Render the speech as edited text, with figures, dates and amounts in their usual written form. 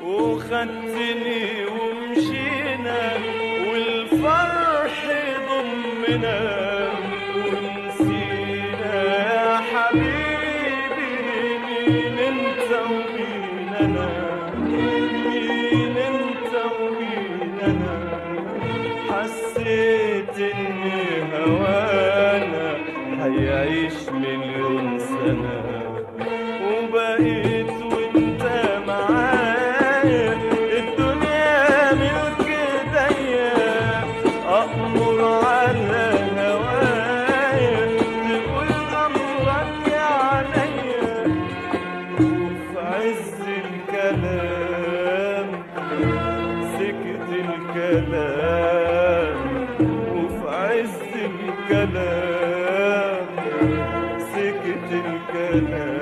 وخدتني ومشينا والفرح ضمنا ونسينا يا حبيبي مين انت ومين انا، مين انت ومين انا. حسيت ان هوانا هيعيش مليون سنة وبقيت وانت معايا الدنيا ملك ايديا. أأمر على هوايا تقول أمرك يا عليا. وفي عز الكلام سكت الكلام، وفي عز الكلام سكت الكلام.